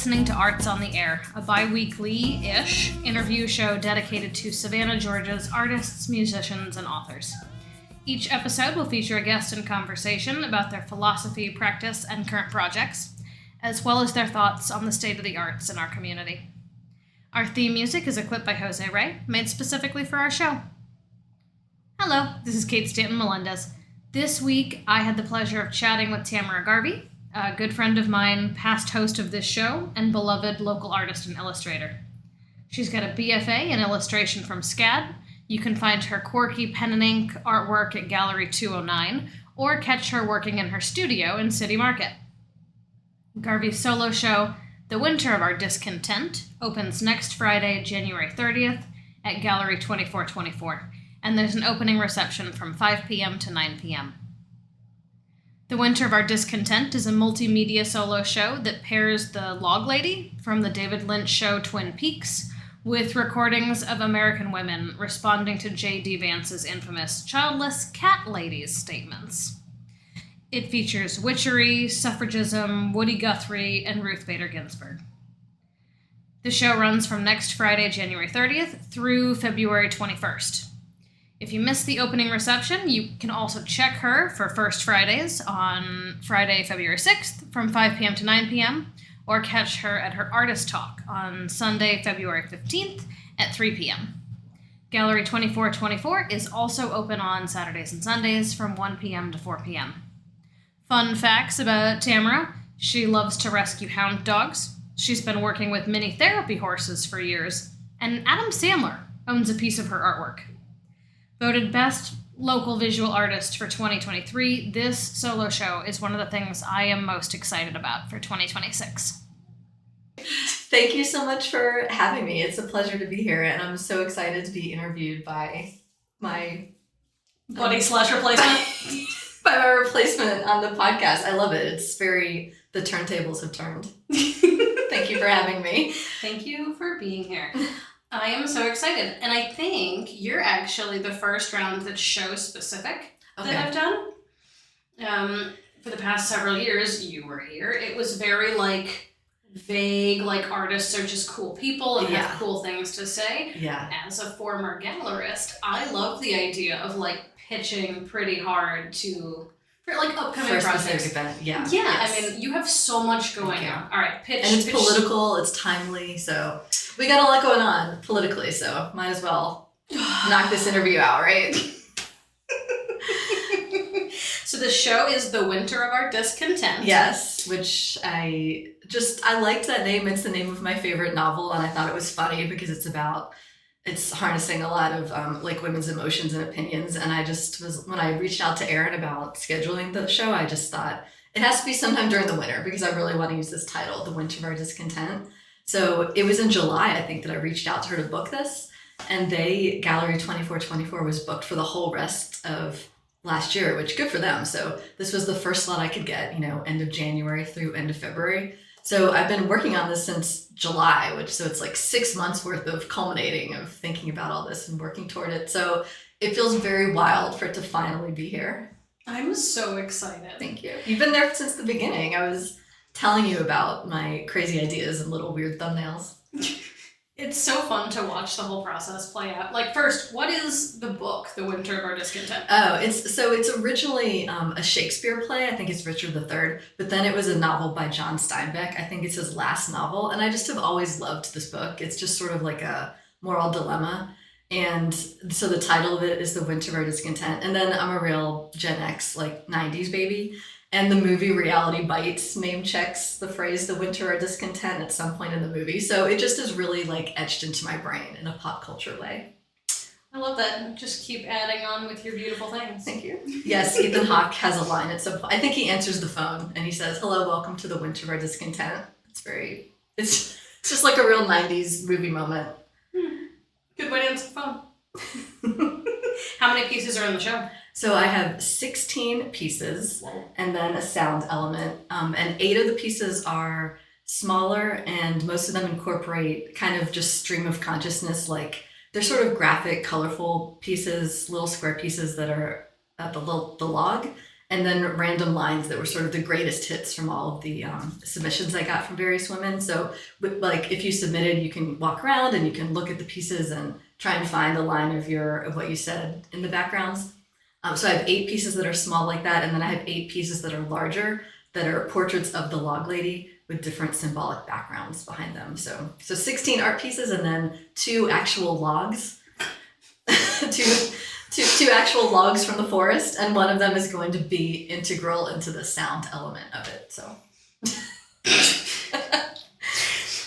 listening to Arts on the Air, a bi-weekly-ish interview show dedicated to Savannah, Georgia's artists, musicians, and authors. Each episode will feature a guest in conversation about their philosophy, practice, and current projects, as well as their thoughts on the state of the arts in our community. Our theme music is equipped by Jose Ray, made specifically for our show. Hello, this is Kate Stanton Melendez. This week, I had the pleasure of chatting with Tamara Garvey, a good friend of mine, past host of this show, and beloved local artist and illustrator. She's got a BFA in illustration from SCAD. You can find her quirky pen and ink artwork at Gallery 209, or catch her working in her studio in City Market. Garvey's solo show, The Winter of Our Discontent, opens next Friday, January 30th, at Gallery 2424, and there's an opening reception from 5 p.m. to 9 p.m. The Winter of Our Discontent is a multimedia solo show that pairs the Log Lady from the David Lynch show Twin Peaks with recordings of American women responding to J.D. Vance's infamous childless cat ladies statements. It features witchery, suffragism, Woody Guthrie, and Ruth Bader Ginsberg. The show runs from next Friday, January 30th, through February 21st. If you missed the opening reception, you can also check her for First Fridays on Friday, February 6th from 5 p.m. to 9 p.m., or catch her at her Artist Talk on Sunday, February 15th at 3 p.m. Gallery 2424 is also open on Saturdays and Sundays from 1 p.m. to 4 p.m. Fun facts about Tamara: she loves to rescue hound dogs, she's been working with mini therapy horses for years, and Adam Sandler owns a piece of her artwork. Voted Best Local Visual Artist for 2023, this solo show is one of the things I am most excited about for 2026. Thank you so much for having me. It's a pleasure to be here, and I'm so excited to be interviewed by my buddy/replacement. By my replacement on the podcast. I love it. It's very, the turntables have turned. Thank you for having me. Thank you for being here. I am so excited, and I think you're actually the first round that's show-specific that I've done. For the past several years, you were here. It was very, vague, artists are just cool people and have cool things to say. Yeah. As a former gallerist, I love the idea of, pitching pretty hard for upcoming projects. Event. Yeah. Yeah, yes. I mean, you have so much going on. All right, pitch. And it's political, it's timely, so we got a lot going on politically, so might as well knock this interview out, right? So the show is The Winter of Our Discontent. Yes, which I liked that name. It's the name of my favorite novel, and I thought it was funny because it's harnessing a lot of women's emotions and opinions. And I just when I reached out to Erin about scheduling the show, I just thought it has to be sometime during the winter because I really want to use this title, The Winter of Our Discontent. So it was in July, I think, that I reached out to her to book this. And Gallery 2424 was booked for the whole rest of last year, which good for them. So this was the first slot I could get, end of January through end of February. So I've been working on this since July, so it's 6 months worth of culminating of thinking about all this and working toward it. So it feels very wild for it to finally be here. I'm so excited. Thank you. You've been there since the beginning. I was telling you about my crazy ideas and little weird thumbnails. It's so fun to watch the whole process play out. First, what is the book, The Winter of Our Discontent? Oh, it's originally a Shakespeare play. I think it's Richard III, but then it was a novel by John Steinbeck. I think it's his last novel, and I just have always loved this book. It's just sort of like a moral dilemma, and so the title of it is The Winter of Our Discontent. And then I'm a real Gen X, 90s baby. And the movie Reality Bites name checks the phrase "The Winter of Our Discontent" at some point in the movie. So it just is really etched into my brain in a pop culture way. I love that. Just keep adding on with your beautiful things. Thank you. Yes, Ethan Hawke has a line at some point. I think he answers the phone and he says, "Hello, welcome to the Winter of Our Discontent." It's just like a real 90s movie moment. Good way to answer the phone. How many pieces are in the show? So I have 16 pieces and then a sound element. And 8 of the pieces are smaller, and most of them incorporate kind of just stream of consciousness. They're sort of graphic, colorful pieces, little square pieces that are the log. and then random lines that were sort of the greatest hits from all of the submissions I got from various women. So like if you submitted, you can walk around and you can look at the pieces and try and find a line of what you said in the backgrounds. So I have 8 pieces that are small like that, and then I have 8 pieces that are larger, that are portraits of the log lady with different symbolic backgrounds behind them. So 16 art pieces, and then 2 actual logs, two actual logs from the forest, and one of them is going to be integral into the sound element of it. So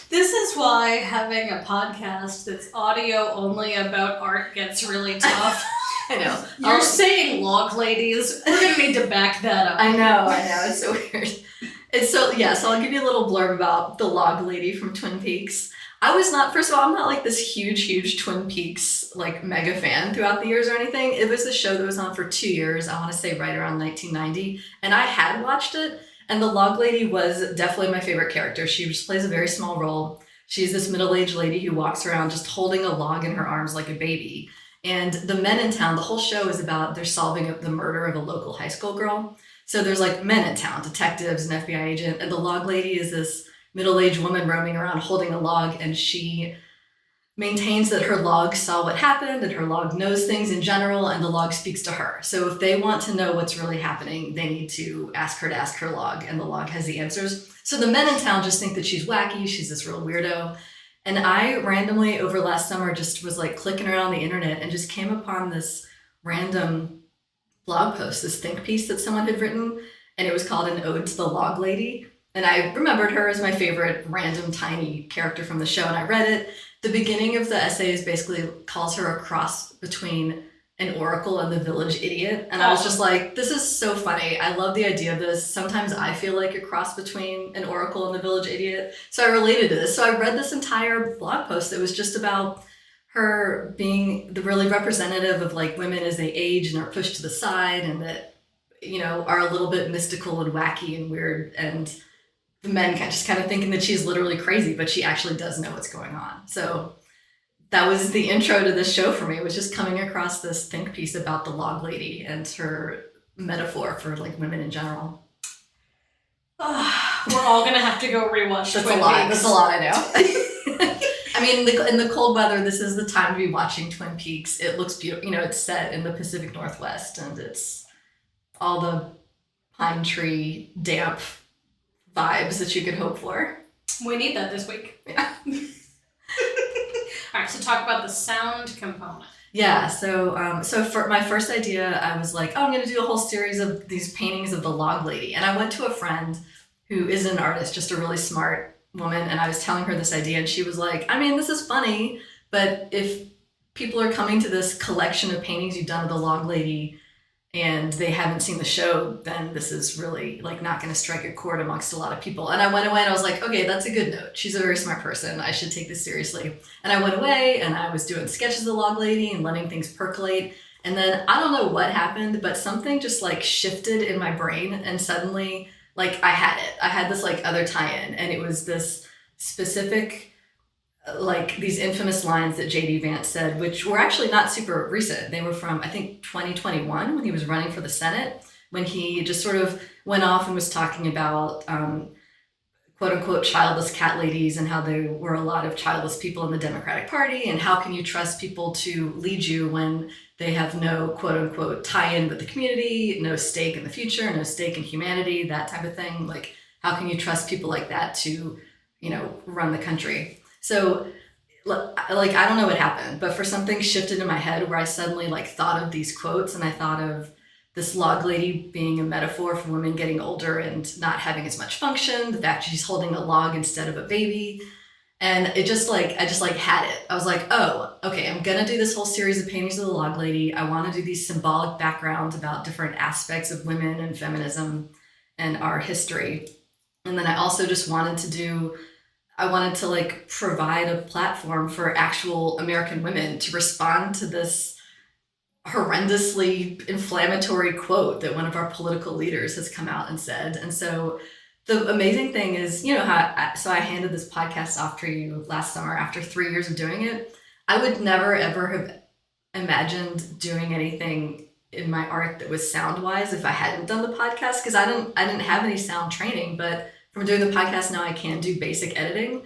this is why having a podcast that's audio only about art gets really tough. I know. You're saying log ladies. We're going to need to back that up. I know. It's so weird. So I'll give you a little blurb about the log lady from Twin Peaks. First of all, I'm not like this huge Twin Peaks like mega fan throughout the years or anything. It was a show that was on for 2 years, I want to say right around 1990. And I had watched it, and the log lady was definitely my favorite character. She just plays a very small role. She's this middle-aged lady who walks around just holding a log in her arms like a baby. And the men in town, the whole show is about they're solving the murder of a local high school girl. So there's like men in town, detectives, an FBI agent, and the log lady is this middle-aged woman roaming around holding a log, and she maintains that her log saw what happened and her log knows things in general, and the log speaks to her. So if they want to know what's really happening, they need to ask her log, and the log has the answers. So the men in town just think that she's wacky, she's this real weirdo. And I randomly over last summer just was like clicking around the internet and just came upon this random blog post, this think piece that someone had written, and it was called An Ode to the Log Lady. And I remembered her as my favorite random tiny character from the show, and I read it. The beginning of the essay is basically calls her a cross between an oracle and the village idiot. And I was just like, this is so funny. I love the idea of this. Sometimes I feel like a cross between an oracle and the village idiot. So I related to this. So I read this entire blog post that was just about her being the really representative of like women as they age and are pushed to the side, and that, are a little bit mystical and wacky and weird, and the men just kind of thinking that she's literally crazy, but she actually does know what's going on. So that was the intro to this show for me, was just coming across this think piece about the log lady and her metaphor for like women in general. We're all going to have to go rewatch That's Twin a lot. Peaks. That's a lot, I know. I mean, in the cold weather, this is the time to be watching Twin Peaks. It looks beautiful. It's set in the Pacific Northwest, and it's all the pine tree, damp vibes that you could hope for. We need that this week. Yeah. All right, so talk about the sound component. Yeah, so for my first idea, I was like, I'm going to do a whole series of these paintings of the log lady. And I went to a friend who is an artist, just a really smart woman, and I was telling her this idea, and she was like, I mean, this is funny, but if people are coming to this collection of paintings you've done of the log lady and they haven't seen the show, then this is really like not going to strike a chord amongst a lot of people. And I went away and I was like, okay, that's a good note. She's a very smart person. I should take this seriously. And I went away and I was doing sketches of the log lady and letting things percolate. And then I don't know what happened, but something just like shifted in my brain, and suddenly like I had it. I had this like other tie-in, and it was this specific like these infamous lines that J.D. Vance said, which were actually not super recent. They were from, I think, 2021 when he was running for the Senate, when he just sort of went off and was talking about quote unquote childless cat ladies, and how there were a lot of childless people in the Democratic Party, and how can you trust people to lead you when they have no quote unquote tie-in with the community, no stake in the future, no stake in humanity, that type of thing. Like, how can you trust people like that to, run the country? So, like, I don't know what happened, but for something shifted in my head where I suddenly like thought of these quotes, and I thought of this log lady being a metaphor for women getting older and not having as much function, the fact she's holding a log instead of a baby. And it just like, I just like had it. I was like, oh, okay, I'm gonna do this whole series of paintings of the log lady. I wanna do these symbolic backgrounds about different aspects of women and feminism and our history. And then I also just wanted to like provide a platform for actual American women to respond to this horrendously inflammatory quote that one of our political leaders has come out and said. And so the amazing thing is, so I handed this podcast off to you last summer after 3 years of doing it. I would never, ever have imagined doing anything in my art that was sound wise if I hadn't done the podcast, because I didn't have any sound training, but from doing the podcast now I can do basic editing.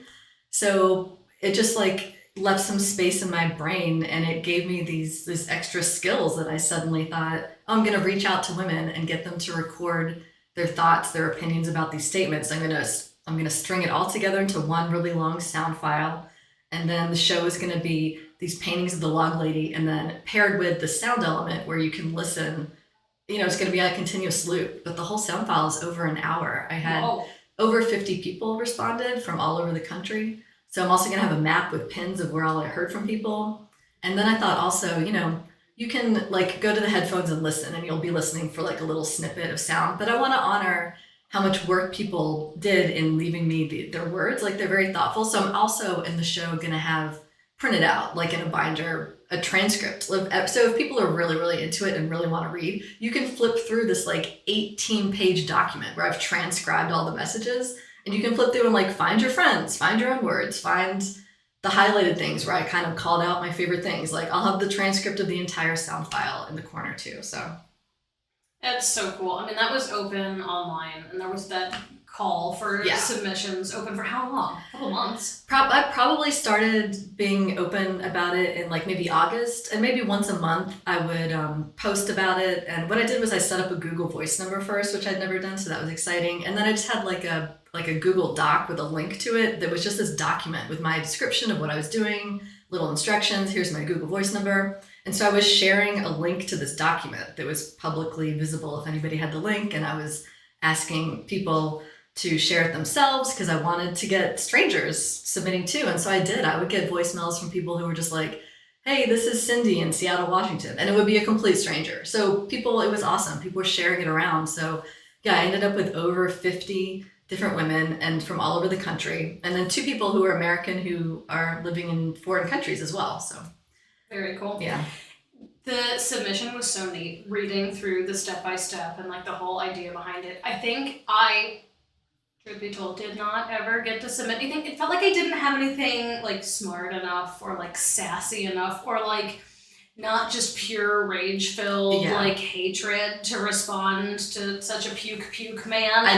So it just like left some space in my brain, and it gave me these extra skills that I suddenly thought, oh, I'm going to reach out to women and get them to record their thoughts, their opinions about these statements. I'm going to string it all together into one really long sound file. And then the show is going to be these paintings of the log lady, and then paired with the sound element where you can listen. It's going to be a continuous loop, but the whole sound file is over an hour. I had over 50 people responded from all over the country. So I'm also going to have a map with pins of where all I heard from people. And then I thought also, you can like go to the headphones and listen, and you'll be listening for like a little snippet of sound. But I want to honor how much work people did in leaving me their words. Like, they're very thoughtful. So I'm also in the show going to have printed out, like in a binder, a transcript. So if people are really, really into it and really want to read, you can flip through this like 18-page document where I've transcribed all the messages, and you can flip through and like find your friends, find your own words, find the highlighted things where I kind of called out my favorite things. Like, I'll have the transcript of the entire sound file in the corner too. So that's so cool. I mean, that was open online, and there was that call for submissions open for how long? A couple months? I probably started being open about it in like maybe August, and maybe once a month I would post about it. And what I did was I set up a Google Voice number first, which I'd never done, so that was exciting. And then I just had like a Google Doc with a link to it that was just this document with my description of what I was doing, little instructions, here's my Google Voice number. And so I was sharing a link to this document that was publicly visible if anybody had the link, and I was asking people to share it themselves because I wanted to get strangers submitting too. And so I did. I would get voicemails from people who were just like, hey, this is Cindy in Seattle, Washington. And it would be a complete stranger. So it was awesome. People were sharing it around. So yeah, I ended up with over 50 different women and from all over the country. And then 2 people who are American who are living in foreign countries as well. So very cool. Yeah. The submission was so neat, reading through the step-by-step and like the whole idea behind it. I think truth be told, did not ever get to submit anything. It felt like I didn't have anything like smart enough or like sassy enough or like not just pure rage-filled like hatred to respond to such a puke man. I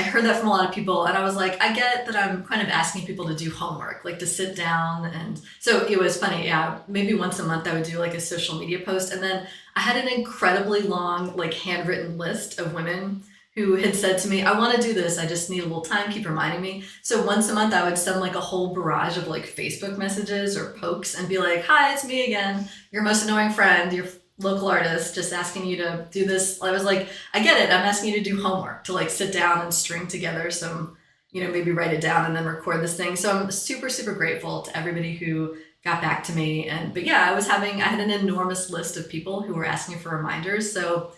heard that from a lot of people, and I was like, I get that I'm kind of asking people to do homework, like to sit down. And so it was funny, maybe once a month I would do like a social media post, and then I had an incredibly long like handwritten list of women who had said to me, I want to do this, I just need a little time, keep reminding me. So once a month I would send like a whole barrage of like Facebook messages or pokes and be like, hi, it's me again, your most annoying friend, your local artist, just asking you to do this. I was like, I get it, I'm asking you to do homework, to like sit down and string together some, maybe write it down and then record this thing. So I'm super, super grateful to everybody who got back to me. But yeah, I had an enormous list of people who were asking for reminders. So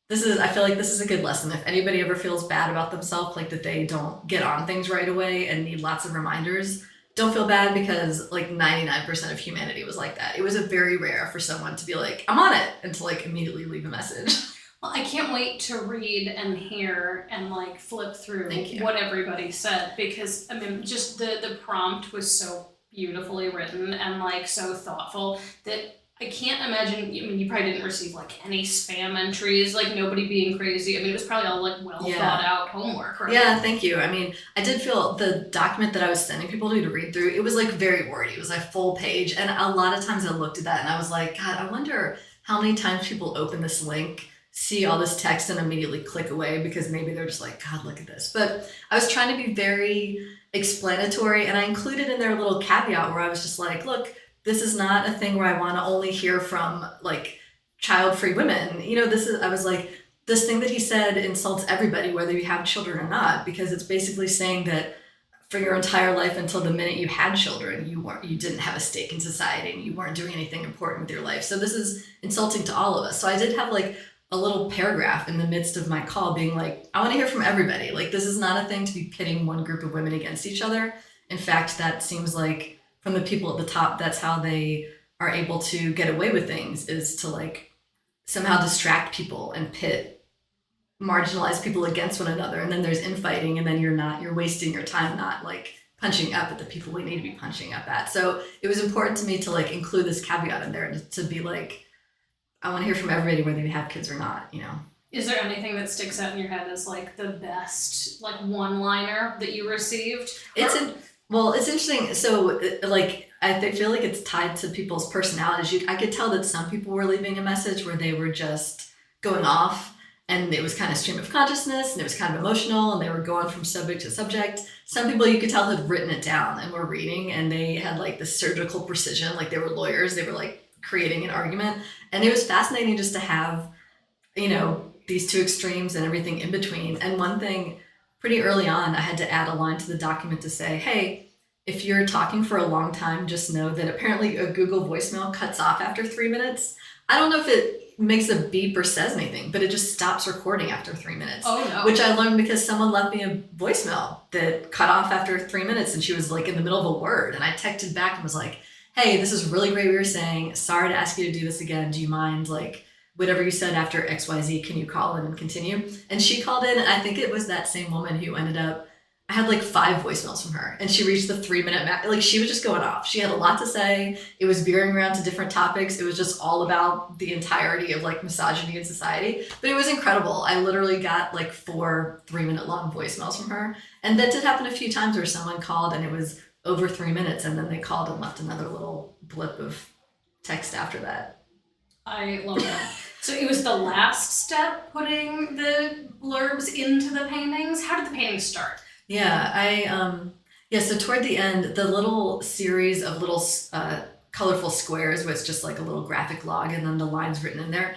I feel like this is a good lesson. If anybody ever feels bad about themselves, like that they don't get on things right away and need lots of reminders, don't feel bad, because like 99% of humanity was like that. It was very rare for someone to be like, I'm on it, and to like immediately leave a message. Well, I can't wait to read and hear and like flip through what everybody said, because I mean, just the prompt was so beautifully written and like so thoughtful that I can't imagine, you probably didn't receive like any spam entries, like nobody being crazy. I mean, it was probably all like thought out homework, right? Yeah, thank you. I mean, I did feel the document that I was sending people to read through, it was like very wordy. It was like full page. And a lot of times I looked at that and I was like, God, I wonder how many times people open this link, see all this text and immediately click away, because maybe they're just like, God, look at this. But I was trying to be very explanatory, and I included in there a little caveat where I was just like, look, this is not a thing where I want to only hear from like child-free women. I was like, this thing that he said insults everybody, whether you have children or not, because it's basically saying that for your entire life until the minute you had children, you didn't have a stake in society and you weren't doing anything important with your life. So this is insulting to all of us. So I did have like a little paragraph in the midst of my call being like, I want to hear from everybody. Like, this is not a thing to be pitting one group of women against each other. In fact, that seems like, from the people at the top, that's how they are able to get away with things, is to like somehow distract people and pit marginalized people against one another. And then there's infighting, and then you're wasting your time not like punching up at the people we need to be punching up at. So it was important to me to like include this caveat in there to be like, I want to hear from everybody whether they have kids or not, you know. Is there anything that sticks out in your head as like the best like one-liner that you received? Well, it's interesting. So like I feel like it's tied to people's personalities. I could tell that some people were leaving a message where they were just going off, and it was kind of stream of consciousness, and it was kind of emotional, and they were going from subject to subject. Some people you could tell had written it down and were reading, and they had like the surgical precision, like they were lawyers. They were like creating an argument, and it was fascinating just to have, you know, these two extremes and everything in between. And one thing, pretty early on, I had to add a line to the document to say, hey, if you're talking for a long time, just know that apparently a Google voicemail cuts off after 3 minutes. I don't know if it makes a beep or says anything, but it just stops recording after 3 minutes. Oh, no. Which I learned because someone left me a voicemail that cut off after 3 minutes, and she was like in the middle of a word. And I texted back and was like, hey, this is really great what you're saying. Sorry to ask you to do this again. Do you mind, like, whatever you said after XYZ, can you call in and continue? And she called in, and I think it was that same woman who ended up, I had like 5 voicemails from her, and she reached the 3-minute mark. Like, she was just going off. She had a lot to say. It was veering around to different topics. It was just all about the entirety of like misogyny in society. But it was incredible. I literally got like 4 3-minute long voicemails from her. And that did happen a few times where someone called and it was over 3 minutes, and then they called and left another little blip of text after that. I love that. So it was the last step, putting the blurbs into the paintings. How did the paintings start? Yeah, so toward the end, the little series of little colorful squares was just like a little graphic log, and then the lines written in there.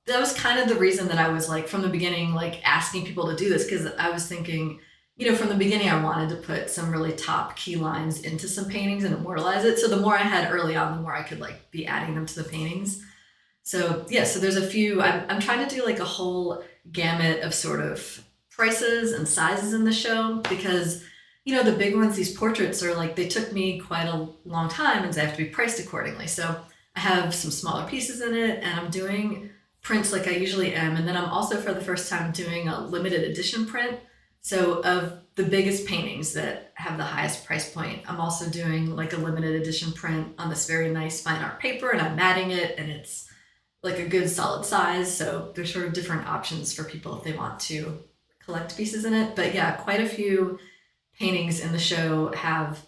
That was kind of the reason that I was like, from the beginning, like asking people to do this, because I was thinking, you know, from the beginning, I wanted to put some really top key lines into some paintings and immortalize it. So the more I had early on, the more I could like be adding them to the paintings. So yeah, so there's a few, I'm trying to do like a whole gamut of sort of prices and sizes in the show, because, you know, the big ones, these portraits are like, they took me quite a long time, and they have to be priced accordingly. So I have some smaller pieces in it, and I'm doing prints like I usually am. And then I'm also for the first time doing a limited edition print. So of the biggest paintings that have the highest price point, I'm also doing like a limited edition print on this very nice fine art paper, and I'm matting it, and it's like a good solid size. So there's sort of different options for people if they want to collect pieces in it. But yeah, quite a few paintings in the show have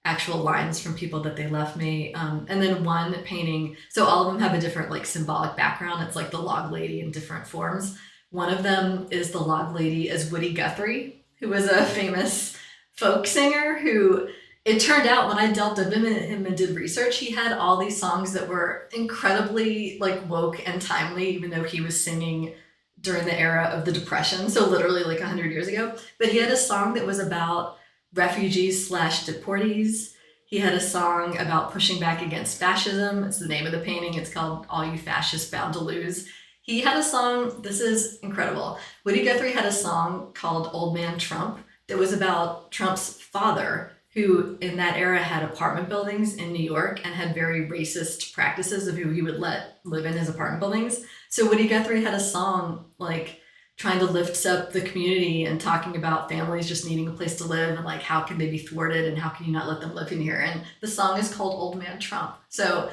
actual lines from people that they left me. And then one painting, so all of them have a different like symbolic background. It's like the log lady in different forms. One of them is the log lady as Woody Guthrie, who was a famous folk singer who, it turned out when I delved into him and did research, he had all these songs that were incredibly like woke and timely, even though he was singing during the era of the Depression, so literally like 100 years ago. But he had a song that was about refugees / deportees. He had a song about pushing back against fascism. It's the name of the painting. It's called All You Fascists Bound to Lose. He had a song, this is incredible. Woody Guthrie had a song called Old Man Trump that was about Trump's father, who in that era had apartment buildings in New York and had very racist practices of who he would let live in his apartment buildings. So Woody Guthrie had a song like trying to lift up the community and talking about families just needing a place to live, and like how can they be thwarted and how can you not let them live in here. And the song is called Old Man Trump. So,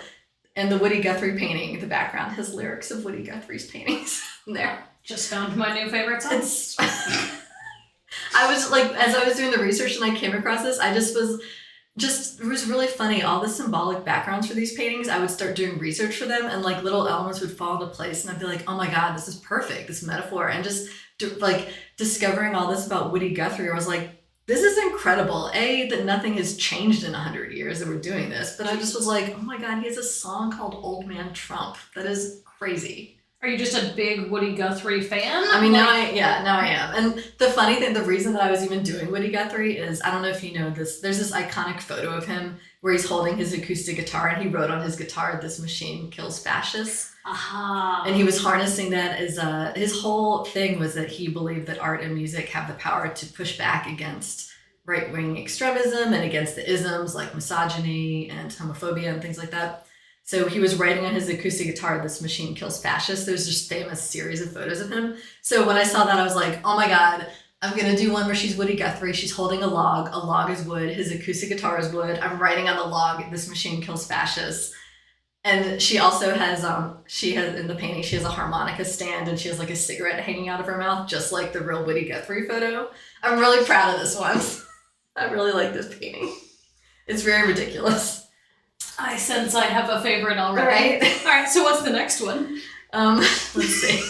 and the Woody Guthrie painting in the background has lyrics of Woody Guthrie's paintings in there. Just found my new favorite song. I was like, as I was doing the research and I came across this, it was really funny. All the symbolic backgrounds for these paintings, I would start doing research for them, and like little elements would fall into place, and I'd be like, oh my God, this is perfect, this metaphor. And just like discovering all this about Woody Guthrie, I was like, this is incredible. That nothing has changed in 100 years that we're doing this, but I just was like, oh my God, he has a song called Old Man Trump. That is crazy. Are you just a big Woody Guthrie fan? I mean, now I am. And the funny thing, the reason that I was even doing Woody Guthrie is, I don't know if you know this, there's this iconic photo of him where he's holding his acoustic guitar, and he wrote on his guitar, "This machine kills fascists." Aha. And he was harnessing that as his whole thing was that he believed that art and music have the power to push back against right-wing extremism and against the isms like misogyny and homophobia and things like that. So he was writing on his acoustic guitar, "This machine kills fascists." There's just famous series of photos of him. So when I saw that, I was like, oh my God, I'm going to do one where she's Woody Guthrie. She's holding a log is wood. His acoustic guitar is wood. I'm writing on the log, "This machine kills fascists." And she also has in the painting, she has a harmonica stand and she has like a cigarette hanging out of her mouth, just like the real Woody Guthrie photo. I'm really proud of this one. I really like this painting. It's very ridiculous. I sense I have a favorite already. Right? All right, so what's the next one? Let's see.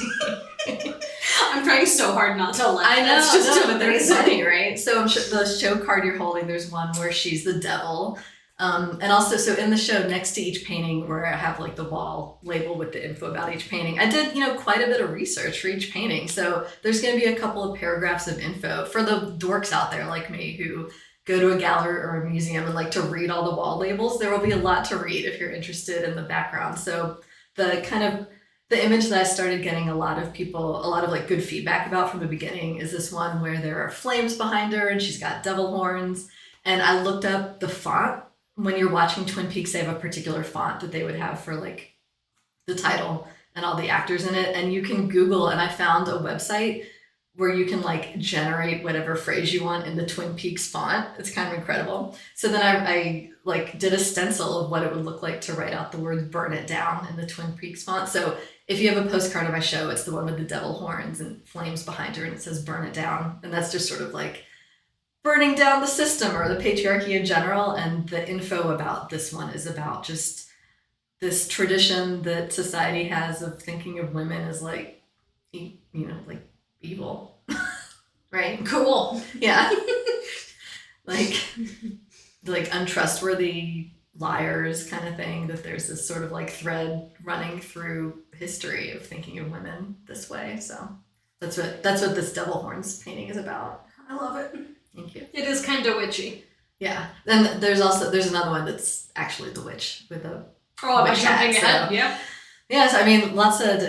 I'm trying so hard not to laugh. I know, That's just but they're amazing. funny, right? So the show card you're holding, there's one where she's the devil. And also, so in the show, next to each painting, where I have like the wall label with the info about each painting, I did, quite a bit of research for each painting. So there's going to be a couple of paragraphs of info for the dorks out there like me who go to a gallery or a museum and like to read all the wall labels. There will be a lot to read if you're interested in the background. So the image that I started getting a lot of like good feedback about from the beginning is this one where there are flames behind her and she's got devil horns. And I looked up the font. When you're watching Twin Peaks, they have a particular font that they would have for like the title and all the actors in it. And you can Google, and I found a website where you can like generate whatever phrase you want in the Twin Peaks font. It's kind of incredible. So then I like did a stencil of what it would look like to write out the words "burn it down" in the Twin Peaks font. So if you have a postcard of my show, it's the one with the devil horns and flames behind her, and it says "burn it down." And that's just sort of like burning down the system or the patriarchy in general. And the info about this one is about just this tradition that society has of thinking of women as like, like evil. Right? Cool. Yeah. like untrustworthy liars kind of thing, that there's this sort of like thread running through history of thinking of women this way. So that's what this devil horns painting is about. I love it. Thank you. It is kind of witchy. Yeah. Then there's another one that's actually the witch with a I'm witch jumping hat, ahead. so. Yeah. Yes, I mean, lots of,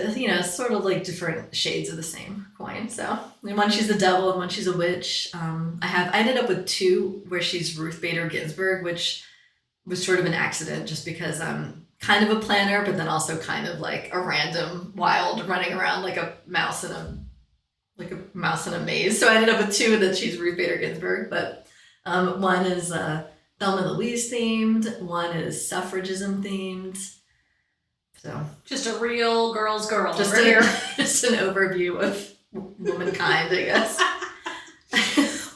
sort of like different shades of the same coin. So one she's the devil and one she's a witch. I ended up with two where she's Ruth Bader Ginsberg, which was sort of an accident just because I'm kind of a planner, but then also kind of like a random wild running around like a mouse in a maze. So I ended up with two that she's Ruth Bader Ginsberg, but one is Thelma Louise themed, one is suffragism themed. So just a real girl's girl just over here. Just an overview of womankind, I guess.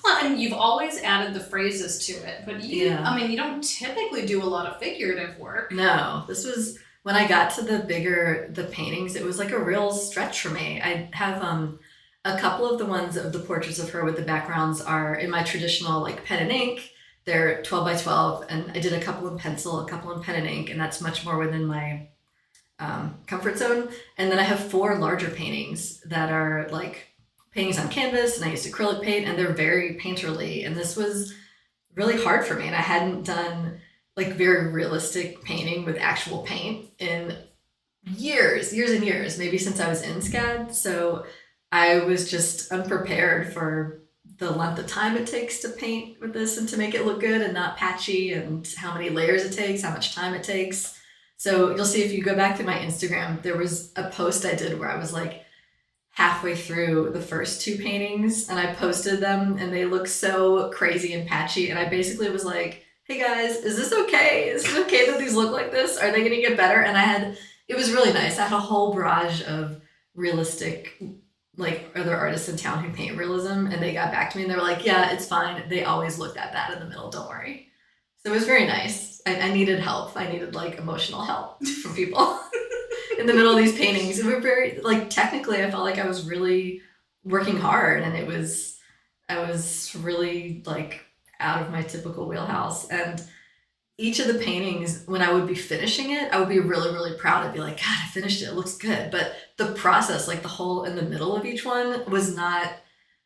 Well, and you've always added the phrases to it, but you don't typically do a lot of figurative work. No, this was when I got to the paintings, it was like a real stretch for me. I have a couple of the ones of the portraits of her with the backgrounds are in my traditional like pen and ink. They're 12 by 12, and I did a couple in pencil, a couple in pen and ink, and that's much more within my comfort zone. And then I have 4 larger paintings that are like paintings on canvas, and I used acrylic paint, and they're very painterly. And this was really hard for me, and I hadn't done like very realistic painting with actual paint in years and years, maybe since I was in SCAD. So I was just unprepared for the length of time it takes to paint with this and to make it look good and not patchy, and how many layers it takes, how much time it takes. So you'll see if you go back to my Instagram, there was a post I did where I was like halfway through the first 2 paintings, and I posted them and they look so crazy and patchy. And I basically was like, hey guys, is this okay? Is it okay that these look like this? Are they going to get better? And it was really nice. I had a whole barrage of realistic, like other artists in town who paint realism, and they got back to me and they were like, yeah, it's fine. They always look that bad in the middle. Don't worry. So it was very nice. I needed help. I needed like emotional help from people in the middle of these paintings. And we're very like, technically I felt like I was really working hard, and I was really like out of my typical wheelhouse. And each of the paintings, when I would be finishing it, I would be really, really proud. I'd be like, God, I finished it. It looks good. But the process, like the hole in the middle of each one, was not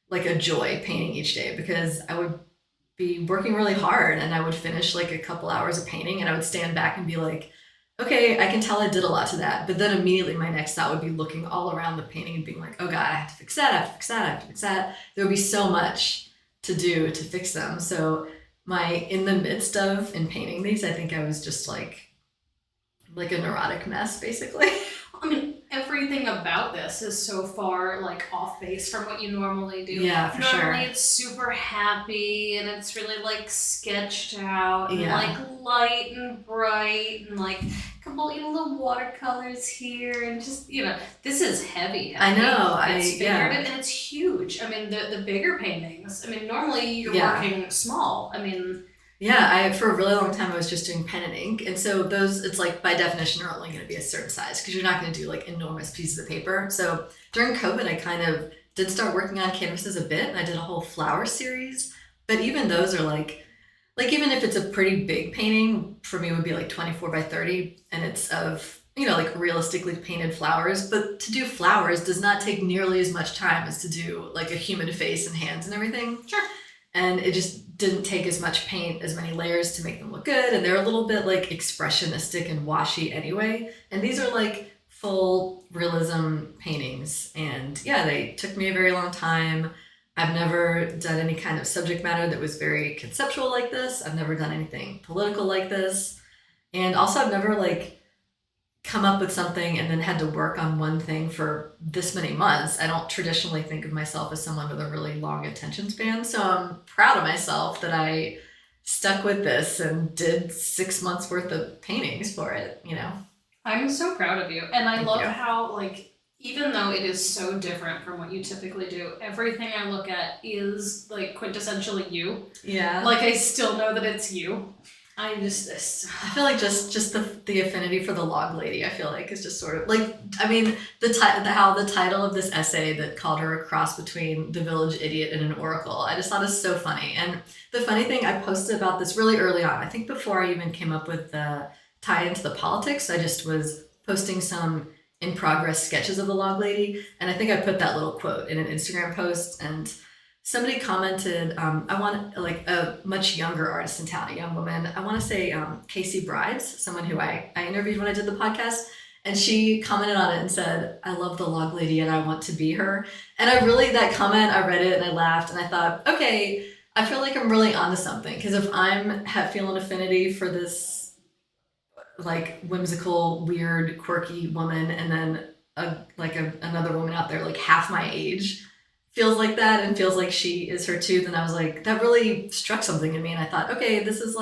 like a joy painting each day, because I would be working really hard and I would finish like a couple hours of painting and I would stand back and be like, okay, I can tell I did a lot to that. But then immediately my next thought would be looking all around the painting and being like, oh God, I have to fix that. I have to fix that. I have to fix that. There would be so much to do to fix them. So in the midst of in painting these, I think I was just like a neurotic mess, basically. I mean, everything about this is so far like off base from what you normally do. Yeah, for sure. Normally it's super happy and it's really like sketched out and Yeah. like light and bright and like couple, little watercolors here, and just, this is heavy. I know. It's figurative, and it's huge. I mean, the bigger paintings, normally you're working small. For a really long time I was just doing pen and ink, and so those, it's like by definition are only going to be a certain size because you're not going to do like enormous pieces of paper. So during COVID I kind of did start working on canvases a bit, and I did a whole flower series, but even those are like even if it's a pretty big painting, for me it would be like 24 by 30, and it's of like realistically painted flowers. But to do flowers does not take nearly as much time as to do like a human face and hands and everything. Sure. And it just didn't take as much paint, as many layers to make them look good. And they're a little bit like expressionistic and washy anyway. And these are like full realism paintings. And they took me a very long time. I've never done any kind of subject matter that was very conceptual like this. I've never done anything political like this. And also I've never come up with something and then had to work on one thing for this many months. I don't traditionally think of myself as someone with a really long attention span. So I'm proud of myself that I stuck with this and did 6 months worth of paintings for it, I'm so proud of you. And I love you. how, even though it is so different from what you typically do, everything I look at is, quintessentially you. Yeah. I still know that it's you. I feel like just the affinity for the log lady, I feel like, is just sort of how the title of this essay that called her a cross between the village idiot and an oracle, I just thought is so funny. And the funny thing, I posted about this really early on. I think before I even came up with the tie into the politics, I just was posting some in progress sketches of the log lady. And I think I put that little quote in an Instagram post, and somebody commented, I want a much younger artist in town, a young woman. I want to say Casey Brides, someone who I interviewed when I did the podcast. And she commented on it and said, I love the log lady and I want to be her. And that comment, I read it and I laughed and I thought, okay, I feel like I'm really onto something. Because if I'm feeling affinity for this whimsical, weird, quirky woman, and then another woman out there half my age feels like that and feels like she is her too, then I was like, that really struck something in me. And I thought, okay, this is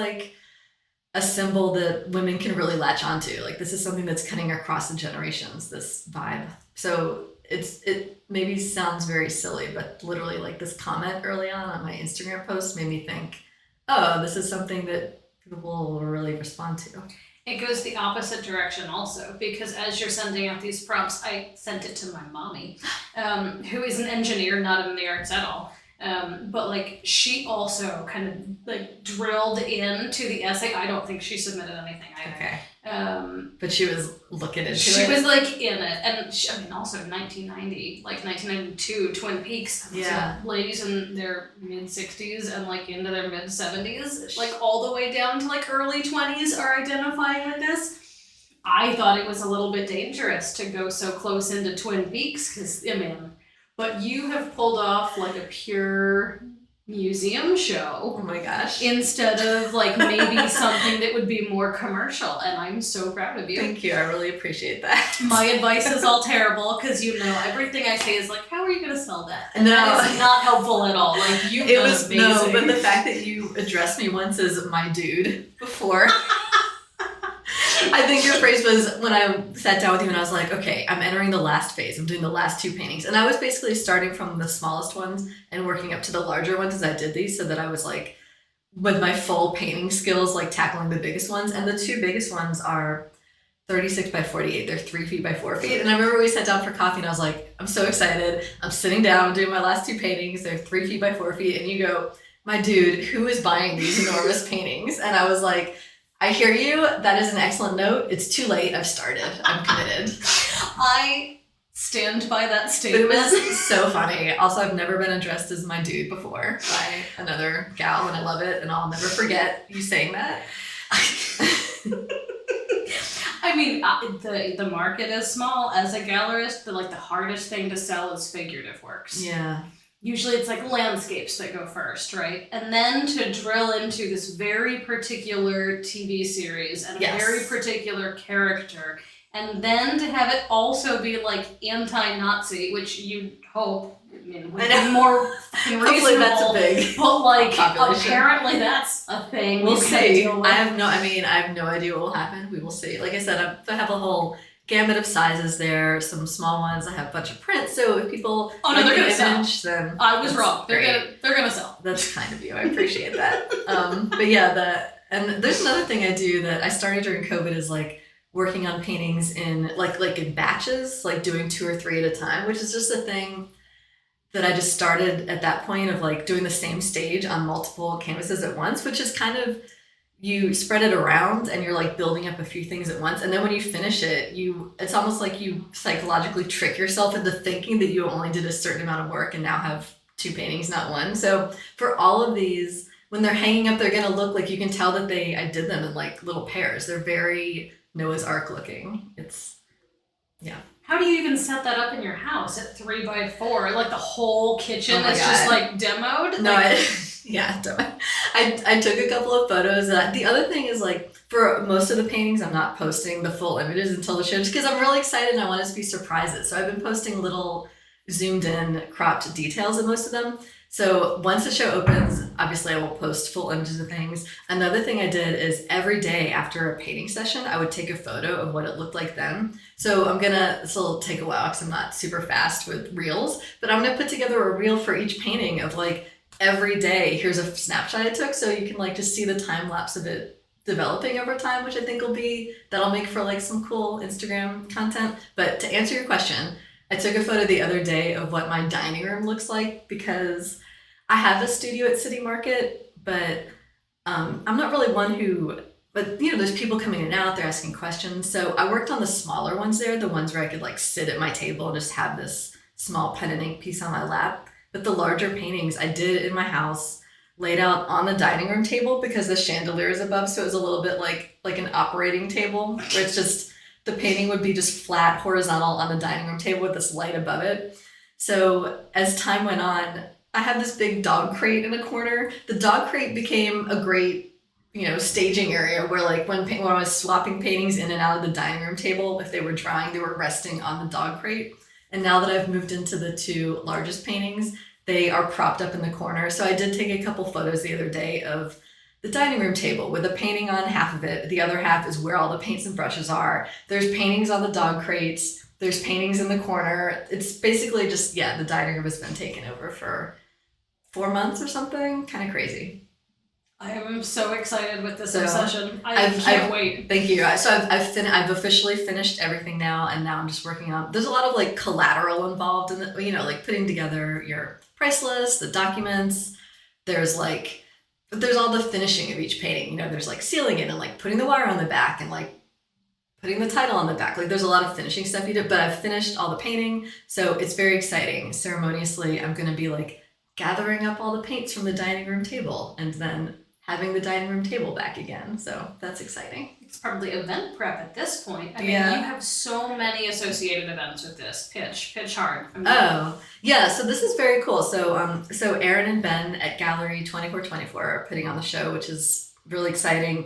a symbol that women can really latch onto. This is something that's cutting across the generations, this vibe. So it maybe sounds very silly, but literally this comment early on my Instagram post made me think, oh, this is something that people will really respond to. It goes the opposite direction also, because as you're sending out these prompts, I sent it to my mommy, who is an engineer, not in the arts at all. But she also kind of drilled into the essay. I don't think she submitted anything either. Okay. But she was looking into it. She was in it, and also 1990, 1992, Twin Peaks. Yeah. So ladies in their mid 60s and into their mid 70s, all the way down to early 20s are identifying with this. I thought it was a little bit dangerous to go so close into Twin Peaks because but you have pulled off a pure museum show. Oh my gosh. Instead of maybe something that would be more commercial, and I'm so proud of you. Thank you, I really appreciate that. My advice is all terrible because everything I say is how are you going to sell that? No. That is not helpful at all. You've done amazing. No, but the fact that you addressed me once as my dude before. I think your phrase was when I sat down with you and I was like, okay, I'm entering the last phase. I'm doing the last 2 paintings. And I was basically starting from the smallest ones and working up to the larger ones as I did these, so that I was with my full painting skills, tackling the biggest ones. And the 2 biggest ones are 36 by 48. They're 3 feet by 4 feet. And I remember we sat down for coffee and I was like, I'm so excited. I'm sitting down, I'm doing my last 2 paintings. They're 3 feet by 4 feet. And you go, my dude, who is buying these enormous paintings? And I was like, I hear you. That is an excellent note. It's too late. I've started. I'm committed. I stand by that statement. It was so funny. Also, I've never been addressed as my dude before by another gal, and I love it, and I'll never forget you saying that. The market is small. As a gallerist, the hardest thing to sell is figurative works. Yeah. Usually it's landscapes that go first, right? And then to drill into this very particular TV series and a very particular character and then to have it also be like anti-Nazi, which you hope. I mean, would be more fucking reasonable. Hopefully that's a big but like population. apparently that's a thing. We'll see. Deal with. I have no idea what will happen. We will see. Like I said, I have a whole gamut of sizes there, some small ones. I have a bunch of prints. So if people they're gonna sell. Then I was wrong. They're gonna sell. That's kind of you. I appreciate that. But yeah, and there's another thing I do that I started during COVID is like working on paintings in like in batches, like doing 2 or 3 at a time, which is just a thing that I just started at that point of like doing the same stage on multiple canvases at once, which is kind of, you spread it around and you're like building up a few things at once. And then when you finish it, it's almost like you psychologically trick yourself into thinking that you only did a certain amount of work and now have 2 paintings, not 1. So for all of these, when they're hanging up, they're going to look like, you can tell that I did them in like little pairs. They're very Noah's Ark looking. Yeah. How do you even set that up in your house at 3x4? Like the whole kitchen is just like demoed? No, I took a couple of photos. The other thing is like, for most of the paintings, I'm not posting the full images until the show, just because I'm really excited and I want it to be surprises. So I've been posting little zoomed in cropped details of most of them. So once the show opens, obviously I will post full images of things. Another thing I did is every day after a painting session, I would take a photo of what it looked like then. So this will take a while because I'm not super fast with reels, but I'm going to put together a reel for each painting of like every day. Here's a snapshot I took, so you can like just see the time lapse of it developing over time, which I think that'll make for like some cool Instagram content. But to answer your question, I took a photo the other day of what my dining room looks like, because I have a studio at City Market, but I'm not really one but you know, there's people coming in and out, they're asking questions. So I worked on the smaller ones there, the ones where I could like sit at my table and just have this small pen and ink piece on my lap. But the larger paintings I did in my house, laid out on the dining room table because the chandelier is above. So it was a little bit like an operating table where it's just, the painting would be just flat, horizontal on the dining room table with this light above it. So as time went on, I have this big dog crate in a corner. The dog crate became a great, staging area where like when I was swapping paintings in and out of the dining room table, if they were drying, they were resting on the dog crate. And now that I've moved into the 2 largest paintings, they are propped up in the corner. So I did take a couple photos the other day of the dining room table with a painting on half of it. The other half is where all the paints and brushes are. There's paintings on the dog crates. There's paintings in the corner. It's basically just, the dining room has been taken over for 4 months or something. Kind of crazy. I am so excited with this obsession. I can't wait. Thank you. So I've officially finished everything now, and now I'm just working on. There's a lot of like collateral involved in it. Like putting together your price list, the documents. There's all the finishing of each painting. There's like sealing it and like putting the wire on the back and like putting the title on the back. Like there's a lot of finishing stuff you do. But I've finished all the painting, so it's very exciting. Ceremoniously, I'm going to be like gathering up all the paints from the dining room table and then having the dining room table back again. So that's exciting. It's probably event prep at this point. I mean, you have so many associated events with this. Pitch hard. So this is very cool. So Aaron and Ben at Gallery 2424 are putting on the show, which is really exciting.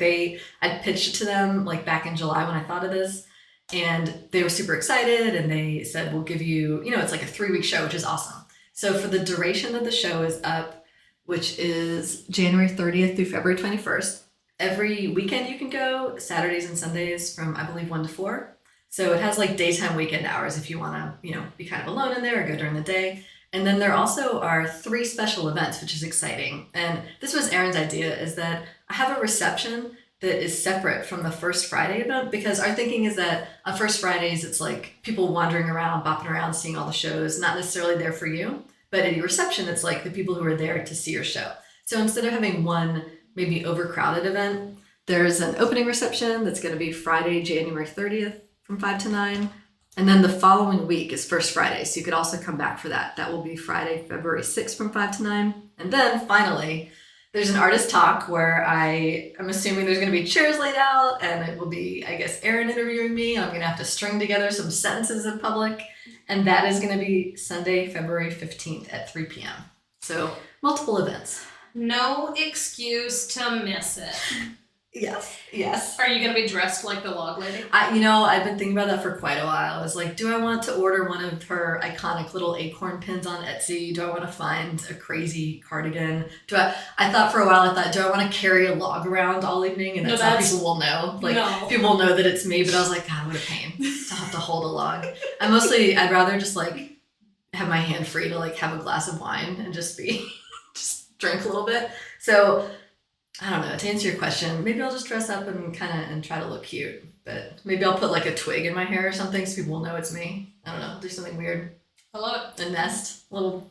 I pitched it to them like back in July when I thought of this, and they were super excited, and they said, we'll give you, it's like a 3-week show, which is awesome. So for the duration that the show is up, which is January 30th through February 21st. Every weekend you can go, Saturdays and Sundays from, I believe, 1 to 4. So it has like daytime weekend hours if you want to, be kind of alone in there or go during the day. And then there also are 3 special events, which is exciting. And this was Aaron's idea, is that I have a reception that is separate from the First Friday event, because our thinking is that on First Fridays, it's like people wandering around, bopping around, seeing all the shows, not necessarily there for you. But at your reception, it's like the people who are there to see your show. So instead of having one maybe overcrowded event, there's an opening reception that's going to be Friday, January 30th from 5 to 9. And then the following week is First Friday. So you could also come back for that. That will be Friday, February 6th from 5 to 9. And then finally, there's an artist talk where I'm assuming there's going to be chairs laid out, and it will be, I guess, Aaron interviewing me. I'm going to have to string together some sentences in public. And that is going to be Sunday, February 15th at 3 p.m. So multiple events. No excuse to miss it. Yes. Are you going to be dressed like the log lady? I've been thinking about that for quite a while. I was like, do I want to order one of her iconic little acorn pins on Etsy? Do I want to find a crazy cardigan? I thought for a while, do I want to carry a log around all evening? And that's how people will know. People will know that it's me, but I was like, God, what a pain to have to hold a log. I'd rather just like have my hand free to like have a glass of wine and just drink a little bit. So I don't know, to answer your question, maybe I'll just dress up and try to look cute, but maybe I'll put like a twig in my hair or something so people will know it's me. I don't know, do something weird. I love it. A nest, little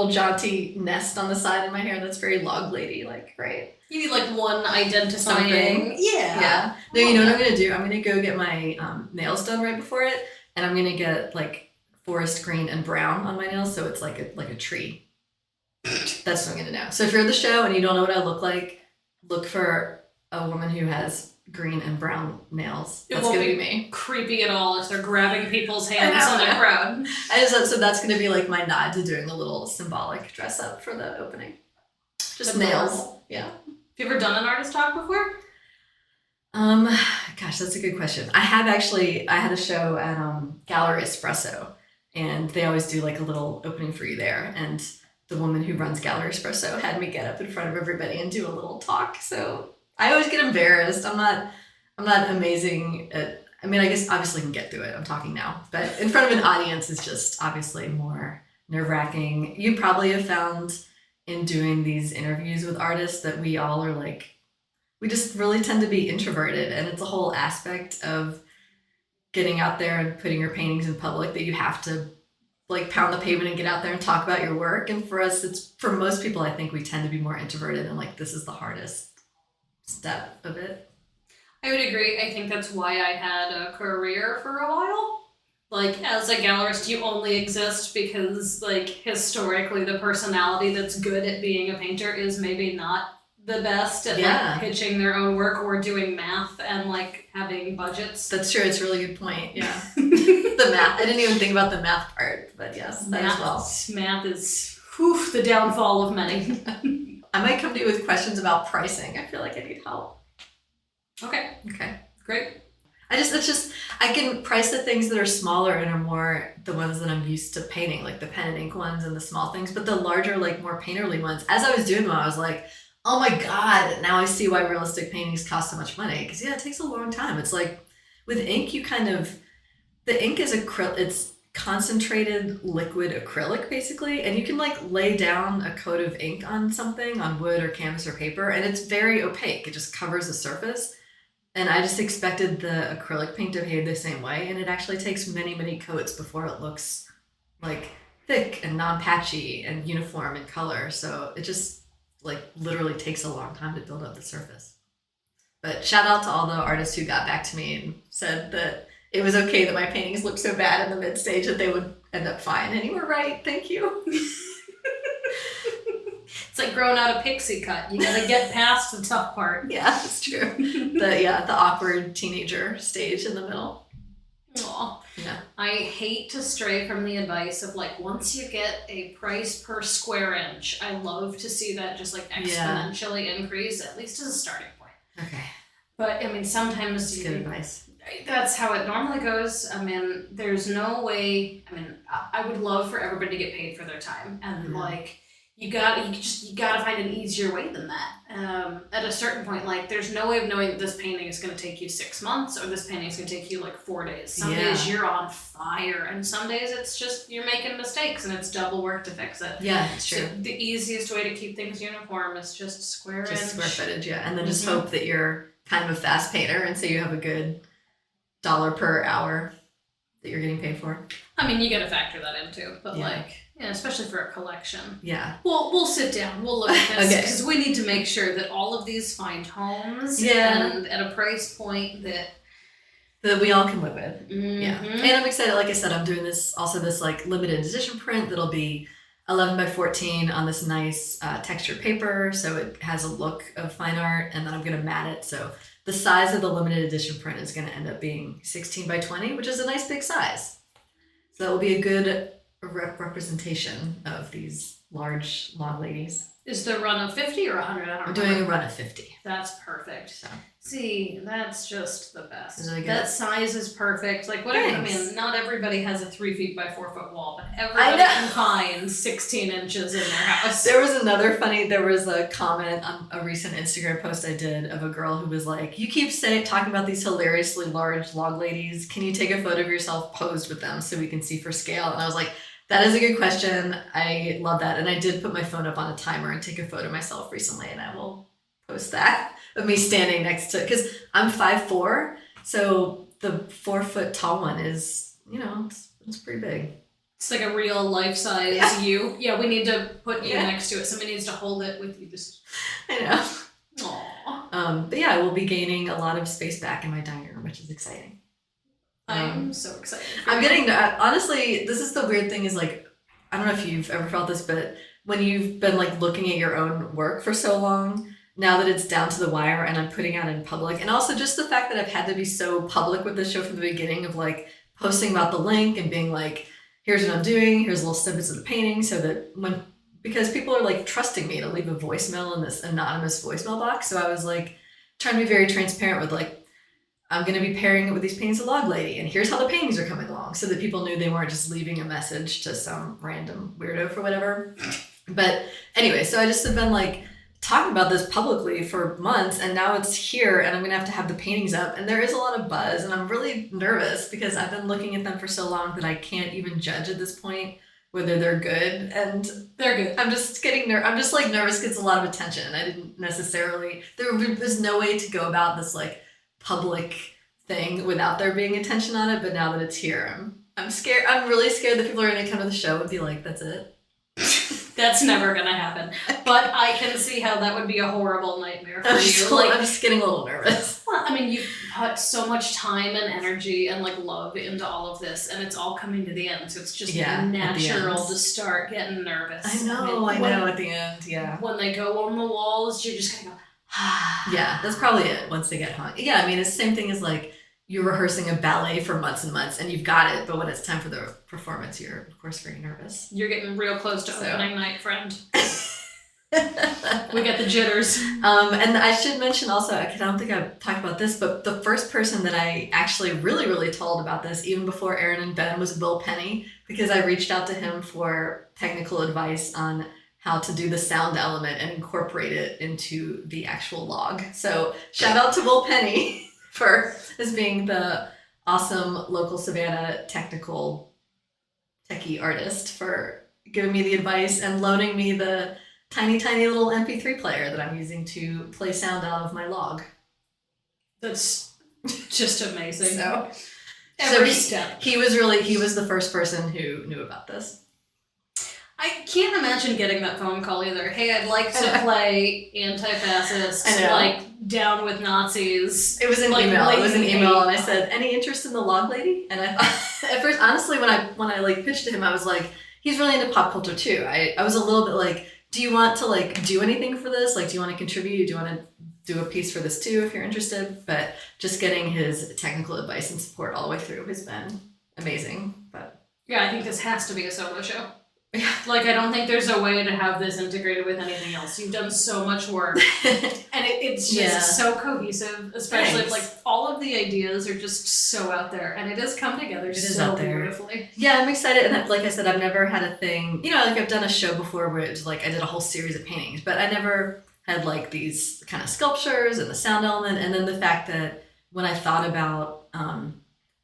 jaunty nest on the side of my hair that's very log lady, like, right? You need like one identifying. Something. Yeah. No, you know what I'm going to do? I'm going to go get my nails done right before it, and I'm going to get like forest green and brown on my nails so it's like a tree. That's what I'm going to do. So if you're at the show and you don't know what I look like, look for a woman who has green and brown nails. That's going to be me. Creepy at all as they're grabbing people's hands on the crowd. So that's going to be like my nod to doing a little symbolic dress up for the opening. Just nails. Normal. Yeah. Have you ever done an artist talk before? Gosh, that's a good question. I had a show at Gallery Espresso, and they always do like a little opening for you there, and the woman who runs Gallery Espresso had me get up in front of everybody and do a little talk. So I always get embarrassed. I'm not amazing at, I guess obviously I can get through it. I'm talking now, but in front of an audience is just obviously more nerve-wracking. You probably have found in doing these interviews with artists that we all are like, we just really tend to be introverted, and it's a whole aspect of getting out there and putting your paintings in public that you have to like pound the pavement and get out there and talk about your work. And for us, for most people, I think we tend to be more introverted, and like this is the hardest step of it. I would agree. I think that's why I had a career for a while. Like as a gallerist, you only exist because like historically the personality that's good at being a painter is maybe not the best at like pitching their own work or doing math and like having budgets. That's true. It's a really good point. Yeah. The math. I didn't even think about the math part, but yes, that as well. Math is the downfall of many. I might come to you with questions about pricing. I feel like I need help. Okay. Great. I can price the things that are smaller and are more the ones that I'm used to painting, like the pen and ink ones and the small things, but the larger, like more painterly ones. As I was doing them, I was like, oh my God, now I see why realistic paintings cost so much money. Because it takes a long time. It's like with ink, the ink is it's concentrated liquid acrylic basically. And you can like lay down a coat of ink on something, on wood or canvas or paper, and it's very opaque. It just covers the surface. And I just expected the acrylic paint to behave the same way. And it actually takes many, many coats before it looks like thick and non-patchy and uniform in color. So it just like literally takes a long time to build up the surface. But shout out to all the artists who got back to me and said that it was okay that my paintings looked so bad in the mid stage that they would end up fine. And you were right. Thank you. It's like growing out a pixie cut. You gotta get past the tough part. Yeah, that's true. The awkward teenager stage in the middle. Aw. Yeah. I hate to stray from the advice of like, once you get a price per square inch, I love to see that just like exponentially increase, at least as a starting point. Okay. But sometimes that's good advice. That's how it normally goes. There's no way, I would love for everybody to get paid for their time. And like, you gotta find an easier way than that. At a certain point, like there's no way of knowing that this painting is gonna take you 6 months or this painting is gonna take you like 4 days. Some days you're on fire, and some days it's just you're making mistakes and it's double work to fix it. Yeah, it's true. So the easiest way to keep things uniform is just square footage, and then just hope that you're kind of a fast painter, and so you have a good dollar per hour that you're getting paid for. You gotta factor that in too, but especially for a collection. Yeah. We'll sit down. We'll look at this because we need to make sure that all of these find homes and at a price point that we all can live with. Mm-hmm. Yeah. And I'm excited. Like I said, I'm doing this like limited edition print that'll be 11 by 14 on this nice textured paper. So it has a look of fine art, and then I'm going to mat it. So the size of the limited edition print is going to end up being 16 by 20, which is a nice big size. So that will be a good representation of these large log ladies. Is the run of 50 or 100? I'm doing a run of 50. That's perfect. So. See, that's just the best. Really good. That size is perfect. Like, whatever. Thanks. I mean, not everybody has a 3 feet by 4 foot wall, but everybody can find 16 inches in their house. There was a comment on a recent Instagram post I did of a girl who was like, you keep talking about these hilariously large log ladies. Can you take a photo of yourself posed with them so we can see for scale? And I was like, that is a good question. I love that. And I did put my phone up on a timer and take a photo of myself recently, and I will post that of me standing next to, because I'm 5'4", so the 4 foot tall one is, it's pretty big. It's like a real life size you. Yeah, we need to put you next to it. Somebody needs to hold it with you. I know. Aww. But yeah, I will be gaining a lot of space back in my dining room, which is exciting. I'm so excited. I'm getting honestly, this is the weird thing is like, I don't know if you've ever felt this, but when you've been like looking at your own work for so long, now that it's down to the wire and I'm putting out in public, and also just the fact that I've had to be so public with this show from the beginning of like posting about the link and being like, here's what I'm doing, here's little snippets of the painting, so that because people are like trusting me to leave a voicemail in this anonymous voicemail box. So I was like trying to be very transparent with like, I'm going to be pairing it with these paintings of Log Lady, and here's how the paintings are coming along, so that people knew they weren't just leaving a message to some random weirdo for whatever. But anyway, so I just have been like talking about this publicly for months, and now it's here, and I'm going to have the paintings up, and there is a lot of buzz, and I'm really nervous because I've been looking at them for so long that I can't even judge at this point whether they're good, and they're good. I'm just getting I'm just like nervous because it's a lot of attention. I didn't necessarily, there's no way to go about this like public thing without there being attention on it, but now that it's here, I'm scared. I'm really scared that people are going to come to the show and be like, that's it. That's never going to happen. But I can see how that would be a horrible nightmare for you. I'm just getting a little nervous. Well, I mean, you've put so much time and energy and like love into all of this, and it's all coming to the end, so it's just natural to start getting nervous. I know at the end, When they go on the walls, you're just going to go, yeah, that's probably it once they get hung. Yeah, I mean, it's the same thing as like you're rehearsing a ballet for months and months and you've got it, but when it's time for the performance, you're of course very nervous. You're getting real close to opening night, friend. We get the jitters. And I should mention also, I don't think I've talked about this, but the first person that I actually really, really told about this, even before Aaron and Ben, was Will Penny, because I reached out to him for technical advice on how to do the sound element and incorporate it into the actual log. So shout out to Will Penny for as being the awesome local Savannah techie artist for giving me the advice and loaning me the tiny little MP3 player that I'm using to play sound out of my log. That's just amazing. So every step. He was the first person who knew about this. I can't imagine getting that phone call either. Hey, I'd like to play anti-fascist, like down with Nazis. It was an email. It was an email, and I said, "Any interest in the Log Lady?" And I thought, at first, honestly, when I like pitched to him, I was like, he's really into pop culture too. I was a little bit like, do you want to like do anything for this? Like, do you want to contribute? Do you want to do a piece for this too if you're interested? But just getting his technical advice and support all the way through has been amazing. But yeah, I think this has to be a solo show. Like, I don't think there's a way to have this integrated with anything else. You've done so much work, and it's just so cohesive, especially if, like, all of the ideas are just so out there, and it has come together so beautifully. Yeah, I'm excited, and like I said, I've never had a thing, like I've done a show before where it's like I did a whole series of paintings, but I never had like these kind of sculptures and the sound element, and then the fact that when I thought about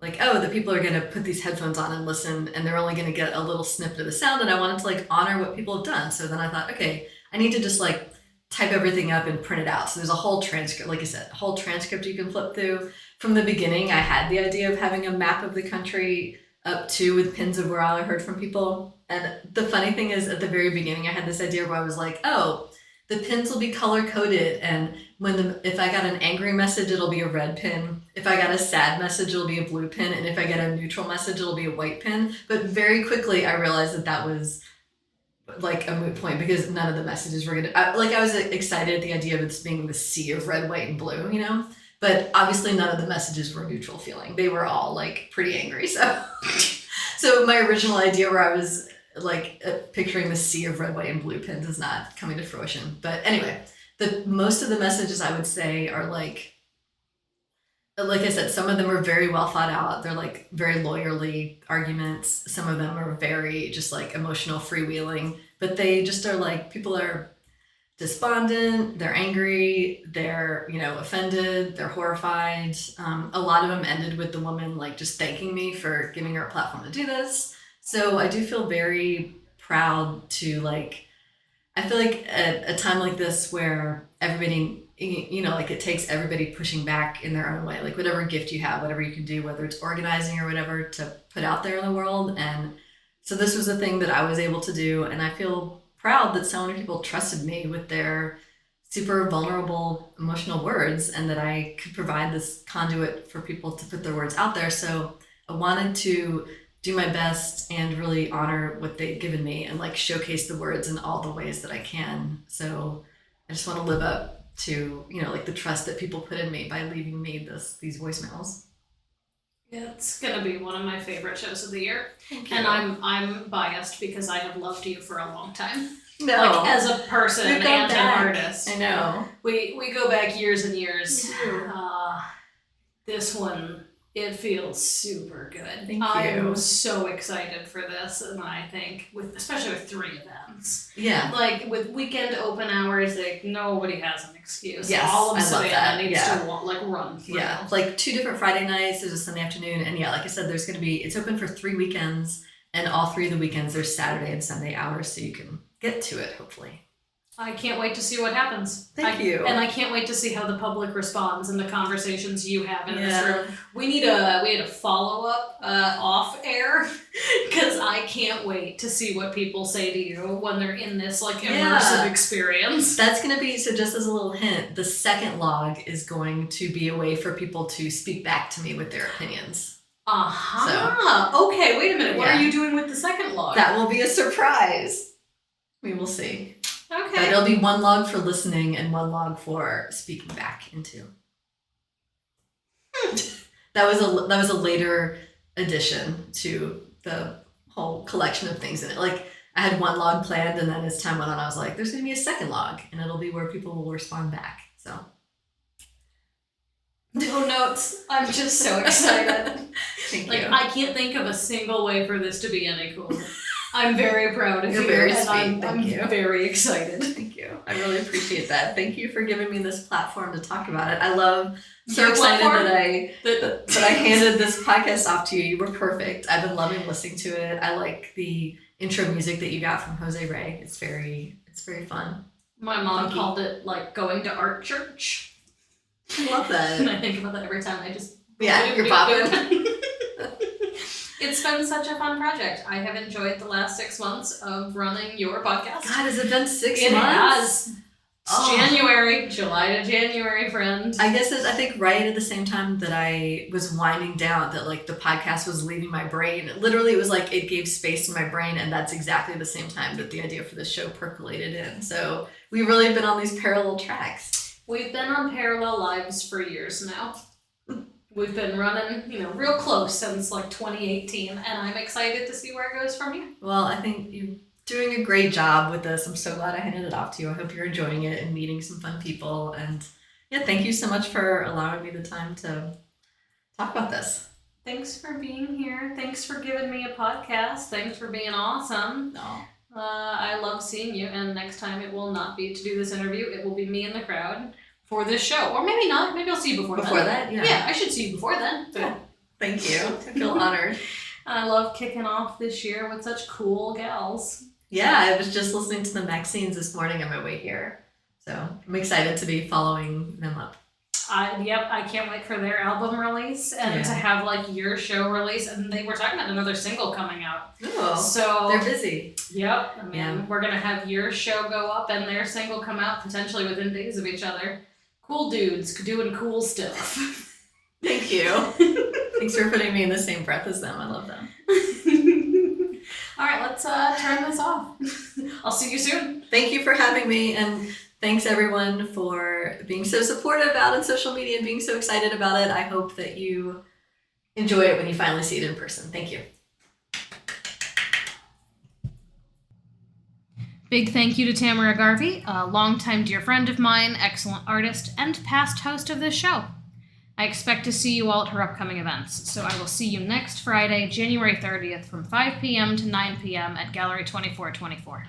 like, oh, the people are going to put these headphones on and listen, and they're only going to get a little snippet of the sound, and I wanted to like honor what people have done. So then I thought, okay, I need to just like type everything up and print it out. So there's a whole transcript, like I said, a whole transcript you can flip through. From the beginning, I had the idea of having a map of the country up to with pins of where I heard from people. And the funny thing is, at the very beginning, I had this idea where I was like, oh, the pins will be color coded, and if I got an angry message, it'll be a red pin. If I got a sad message, it'll be a blue pin, and if I get a neutral message, it'll be a white pin. But very quickly, I realized that was like a moot point because none of the messages were I was excited at the idea of it being the sea of red, white, and blue, But obviously, none of the messages were neutral feeling. They were all like pretty angry. So my original idea where I was picturing the sea of red, white, and blue pins is not coming to fruition. But anyway, most of the messages I would say are like I said, some of them are very well thought out. They're like very lawyerly arguments. Some of them are very just like emotional freewheeling, but they just are like, people are despondent, they're angry, they're, offended, they're horrified. A lot of them ended with the woman like just thanking me for giving her a platform to do this. So I do feel very proud to I feel like at a time like this where everybody, it takes everybody pushing back in their own way, like whatever gift you have, whatever you can do, whether it's organizing or whatever, to put out there in the world. And so this was a thing that I was able to do. And I feel proud that so many people trusted me with their super vulnerable emotional words, and that I could provide this conduit for people to put their words out there. So I wanted to do my best and really honor what they've given me and showcase the words in all the ways that I can. So I just want to live up to, the trust that people put in me by leaving me these voicemails. Yeah, it's gonna be one of my favorite shows of the year. Thank you. And I'm biased because I have loved you for a long time. No. As a person and an artist. I know. We go back years and years. This one, it feels super good. Thank you. I'm so excited for this, and I think especially with 3 events. Yeah. With weekend open hours, nobody has an excuse. Yes, all of I love Savannah that. needs to run through. Yeah, 2 different Friday nights. There's a Sunday afternoon, and like I said, it's open for 3 weekends, and all 3 of the weekends there's Saturday and Sunday hours, so you can get to it hopefully. I can't wait to see what happens. Thank you. And I can't wait to see how the public responds and the conversations you have in this room. We need a follow-up off air, because I can't wait to see what people say to you when they're in this immersive experience. That's going to be, so just as a little hint, the second log is going to be a way for people to speak back to me with their opinions. Okay, wait a minute. What are you doing with the second log? That will be a surprise. We will see. Okay. But it'll be 1 log for listening and 1 log for speaking back into. That was a later addition to the whole collection of things in it. I had 1 log planned, and then as time went on, I was like, there's going to be a second log, and it'll be where people will respond back. So. No notes. I'm just so excited. Thank you. I can't think of a single way for this to be any cooler. I'm very proud of you. You're very and sweet. I'm very excited. Thank you. I really appreciate that. Thank you for giving me this platform to talk about it. I love, so excited that I handed this podcast off to you. You were perfect. I've been loving listening to it. I like the intro music that you got from Jose Ray. It's very fun. My mom called it going to art church. I love that. And I think about that every time. You're popping. It's been such a fun project. I have enjoyed the last 6 months of running your podcast. God, has it been 6 months? It has. January, July to January, friend. I guess I think right at the same time that I was winding down, that the podcast was leaving my brain. Literally, it was it gave space in my brain, and that's exactly the same time that the idea for the show percolated in. So we've really been on these parallel tracks. We've been on parallel lives for years now. We've been running, real close since 2018, and I'm excited to see where it goes from here. Well, I think you're doing a great job with this. I'm so glad I handed it off to you. I hope you're enjoying it and meeting some fun people. And thank you so much for allowing me the time to talk about this. Thanks for being here. Thanks for giving me a podcast. Thanks for being awesome. No. I love seeing you, and next time it will not be to do this interview. It will be me in the crowd for this show. Or maybe not. Maybe I'll see you before then. Before that? Yeah. Yeah, I should see you before then. Yeah. Thank you. I feel honored. I love kicking off this year with such cool gals. Yeah, I was just listening to the Maxines this morning on my way here. So I'm excited to be following them up. I can't wait for their album release and to have your show release. And they were talking about another single coming out. Oh, so they're busy. Yep. We're going to have your show go up and their single come out potentially within days of each other. Cool dudes doing cool stuff. Thank you. Thanks for putting me in the same breath as them. I love them. All right, let's turn this off. I'll see you soon. Thank you for having me, and thanks everyone for being so supportive out on social media and being so excited about it. I hope that you enjoy it when you finally see it in person. Thank you. Big thank you to Tamara Garvey, a longtime dear friend of mine, excellent artist, and past host of this show. I expect to see you all at her upcoming events, so I will see you next Friday, January 30th from 5 p.m. to 9 p.m. at Gallery 2424.